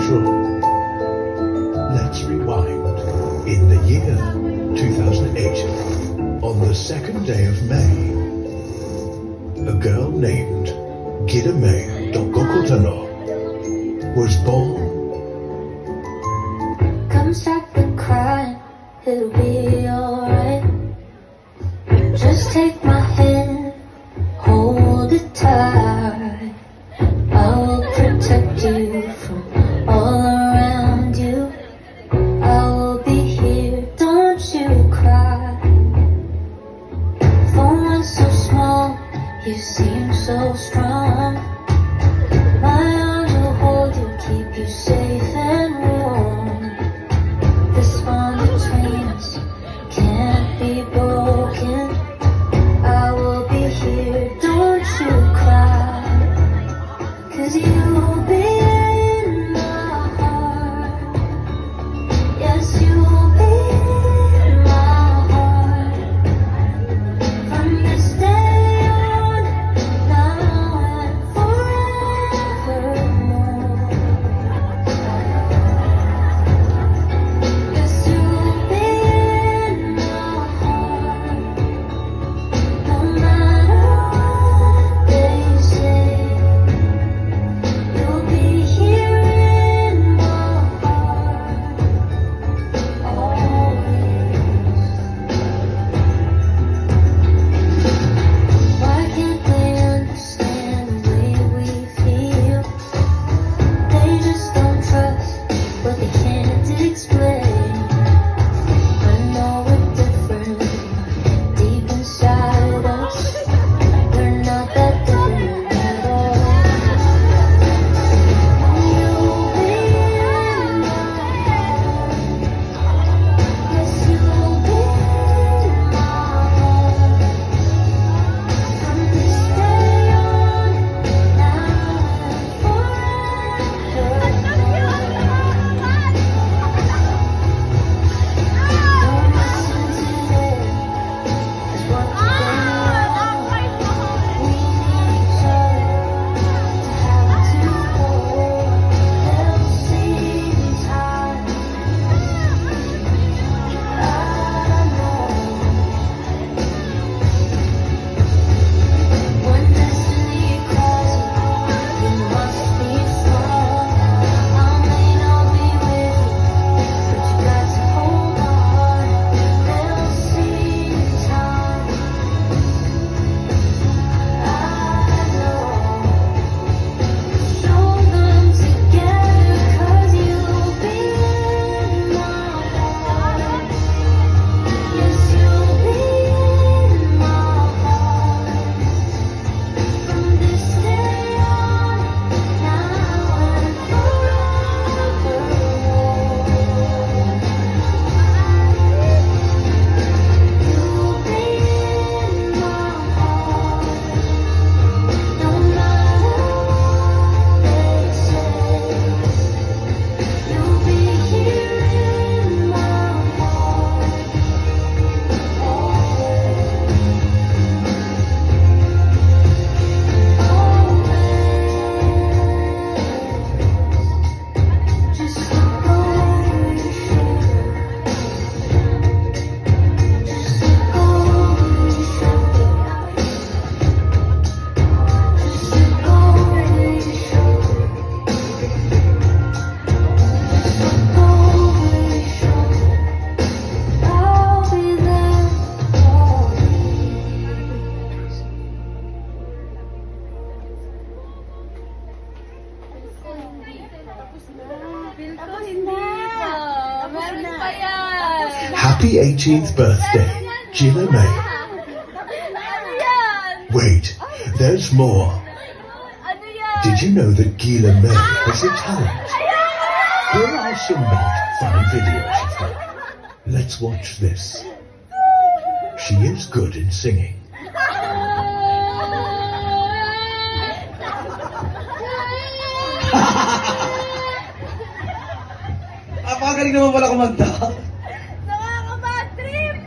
room. Let's rewind. In the year 2008, on the second day of May, a girl named Gidame Dokokotano was born. Come stop the crying, it'll be alright. Just take my hand, hold it tight. I will protect you from all around you. I will be here, don't you cry. For one so small, you seem so strong. My arms will hold you, keep you safe and warm. This bond between us can't be broken. I will be here, don't you cry. 'Cause you'll be in my heart. Yes, you'll be in my heart. From this day on, now and forevermore. Yes, you'll be in my heart. No matter what they say, you'll be here in my heart always. Why can't they understand the way we feel? They just don't trust what they can't explain. I know we're different, deep inside us, we're not that different at all. You'll be in my heart. Yes, you'll be in my heart. From this day on, now and forever. Don't listen to them, 'cause what they want. We need each other to have to hold. They'll see in time. I know. When destiny calls you, you must be strong. I may not be with you, but you got to hold on. They'll see in time. I know. Show them together, 'cause you'll be in my heart. Yes, you'll be in my heart. From this day on, now and forevermore. You'll be in my heart. No matter what they say, you'll be here in my heart always. Just look over your shoulder. Just look over your shoulder. Just look over your shoulder. Just look over your shoulder. I'll be there always. Happy 18th birthday, Gila May. Wait, there's more. Did you know that Gila May has a talent? Here are some bad, funny videos of her. Let's watch this. She is good in singing. Napakagaling naman pala kumanta. Nakaka-bad trip!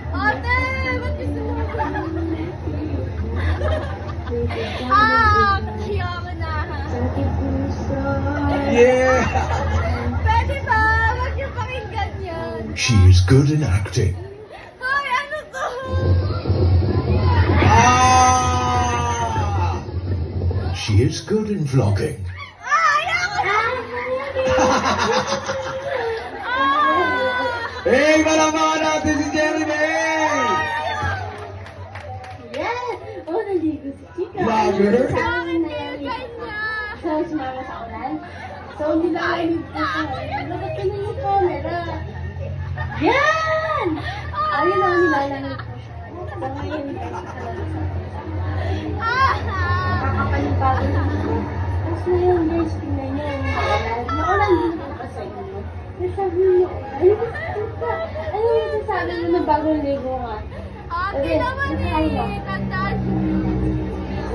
Ate, ba't gusto mo? Kaya ako na. Yeah! Pwede ba? Huwag niyo pakinggan yan. She is good in acting. Hoy, ano to? Ah! She is good in vlogging. Ay, ako! Hey, malamangan natin si Jerry May! Yes! Oh, naligo si Chika. Vlogger? Sa akin na yan. So, sumama sa ulan. So, nilalamig ko siya. Dapat ka na yung camera. Yan! Ayun ang nilalamig ko siya. So, ngayon, kakapanibago na ako. Tapos ngayon, guys, tingnan niyo yung ulan. Naulan din po pa sa inyo. Nasabi niyo, ayun, Chika. Ano yung sasabi mo na bagong ligo nga? Ate naman eh. Tandaan.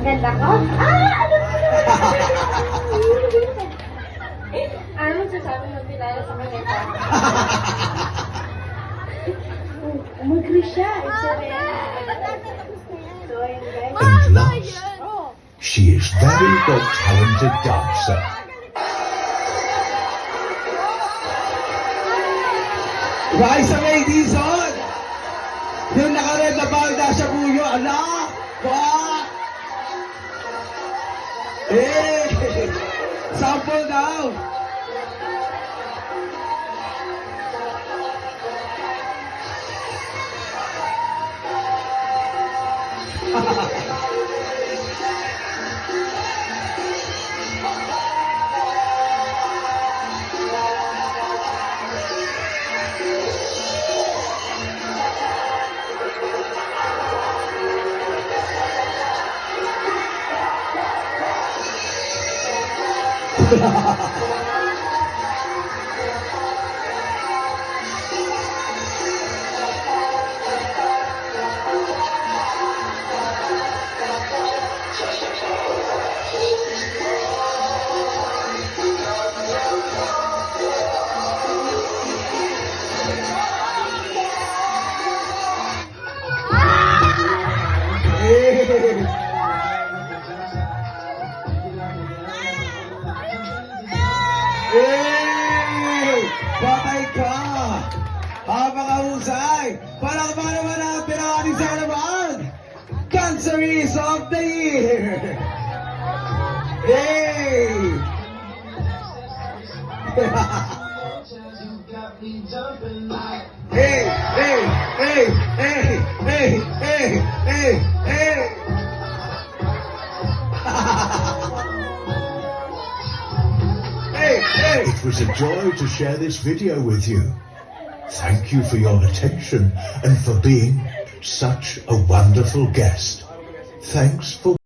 Ganda ko? Alam ko na! Ano sasabi mo Pilala sa mga ito? Mag-cruise siya. So, ayun guys. And last, Oh, she is very good talented dancer. Raisa May Dizon! Yung naka-red na balda siya buyo, anak! Wah! Eh! Sample daw! Eh! Hey! Patay ka! Napakahusay! Palakpakan naman natin ang ating sa naman! Canceries of the Year! Hey! Hey! Hey! Hey! Hey! Hey! Hey! Hey! Hey! Hey! Hey! It was a joy to share this video with you. Thank you for your attention and for being such a wonderful guest. Thanks for